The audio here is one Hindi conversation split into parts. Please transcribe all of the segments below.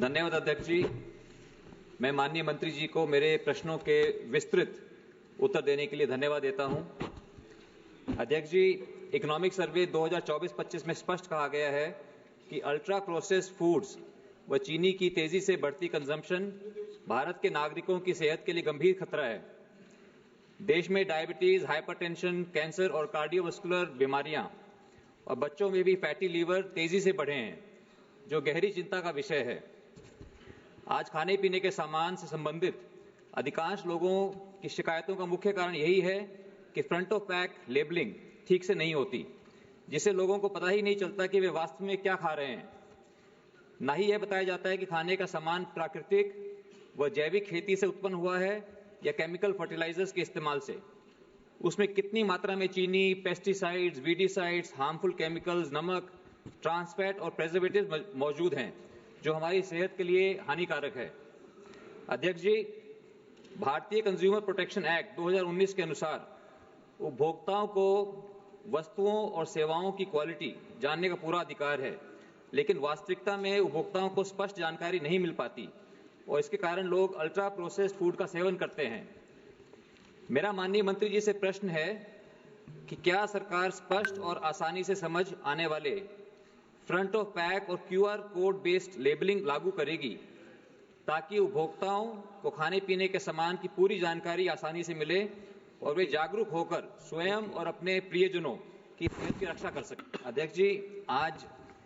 धन्यवाद अध्यक्ष जी। मैं माननीय मंत्री जी को मेरे प्रश्नों के विस्तृत उत्तर देने के लिए धन्यवाद देता हूं। अध्यक्ष जी, इकोनॉमिक सर्वे 2024-25 में स्पष्ट कहा गया है कि अल्ट्रा प्रोसेस्ड फूड्स व चीनी की तेजी से बढ़ती कंजम्पशन भारत के नागरिकों की सेहत के लिए गंभीर खतरा है। देश में डायबिटीज, हाइपरटेंशन, कैंसर और कार्डियोवास्कुलर बीमारियां और बच्चों में भी फैटी लीवर तेजी से बढ़े हैं, जो गहरी चिंता का विषय है। आज खाने पीने के सामान से संबंधित अधिकांश लोगों की शिकायतों का मुख्य कारण यही है कि फ्रंट ऑफ पैक लेबलिंग ठीक से नहीं होती, जिससे लोगों को पता ही नहीं चलता कि वे वास्तव में क्या खा रहे हैं। ना ही यह बताया जाता है कि खाने का सामान प्राकृतिक व जैविक खेती से उत्पन्न हुआ है या केमिकल फर्टिलाइजर्स के इस्तेमाल से। उसमें कितनी मात्रा में चीनी, पेस्टिसाइड्स, वीडिसाइड्स, हार्मफुल केमिकल्स, नमक, ट्रांसफैट और प्रिजर्वेटिव मौजूद हैं, जो हमारी सेहत के लिए हानिकारक है। अध्यक्ष जी, भारतीय कंज्यूमर प्रोटेक्शन एक्ट 2019 के अनुसार उपभोक्ताओं को वस्तुओं और सेवाओं की क्वालिटी जानने का पूरा अधिकार है, लेकिन वास्तविकता में उपभोक्ताओं को स्पष्ट जानकारी नहीं मिल पाती और इसके कारण लोग अल्ट्रा प्रोसेस्ड फूड का सेवन करते हैं। मेरा माननीय मंत्री जी से प्रश्न है कि क्या सरकार स्पष्ट और आसानी से समझ आने वाले फ्रंट ऑफ पैक और QR कोड बेस्ड लेबलिंग लागू करेगी, ताकि उपभोक्ताओं को खाने पीने के सामान की पूरी जानकारी आसानी से मिले और वे जागरूक होकर स्वयं और अपने प्रियजनों की सेहत की रक्षा कर सकें। अध्यक्ष जी, आज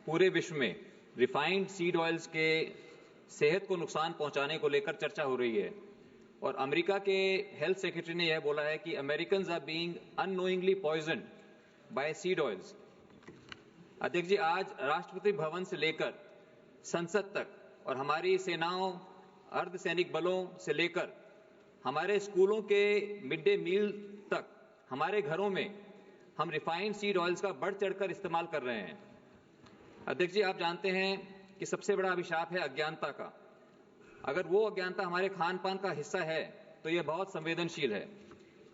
पूरे विश्व में रिफाइंड सीड ऑयल्स के सेहत को नुकसान पहुंचाने को लेकर चर्चा हो रही है और अमेरिका के हेल्थ सेक्रेटरी ने यह बोला है कि Americans are being unknowingly poisoned by seed oils. अध्यक्ष जी, आज राष्ट्रपति भवन से लेकर संसद तक और हमारी सेनाओं, अर्धसैनिक बलों से लेकर हमारे स्कूलों के मिड डे मील तक, हमारे घरों में हम रिफाइंड सीड ऑयल्स का बढ़ चढ़कर इस्तेमाल कर रहे हैं। अध्यक्ष जी, आप जानते हैं कि सबसे बड़ा अभिशाप है अज्ञानता का। अगर वो अज्ञानता हमारे खान पान का हिस्सा है तो यह बहुत संवेदनशील है।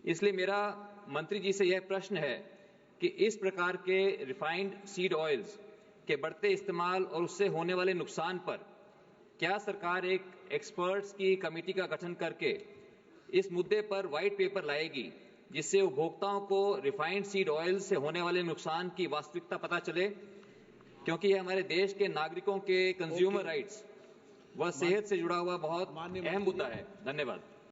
इसलिए मेरा मंत्री जी से यह प्रश्न है कि इस प्रकार के रिफाइंड सीड ऑयल्स के बढ़ते इस्तेमाल और उससे होने वाले नुकसान पर क्या सरकार एक एक्सपर्ट्स की कमेटी का गठन करके इस मुद्दे पर व्हाइट पेपर लाएगी, जिससे उपभोक्ताओं को रिफाइंड सीड ऑयल से होने वाले नुकसान की वास्तविकता पता चले, क्योंकि यह हमारे देश के नागरिकों के कंज्यूमर राइट्स व सेहत से जुड़ा हुआ बहुत अहम मुद्दा है। धन्यवाद।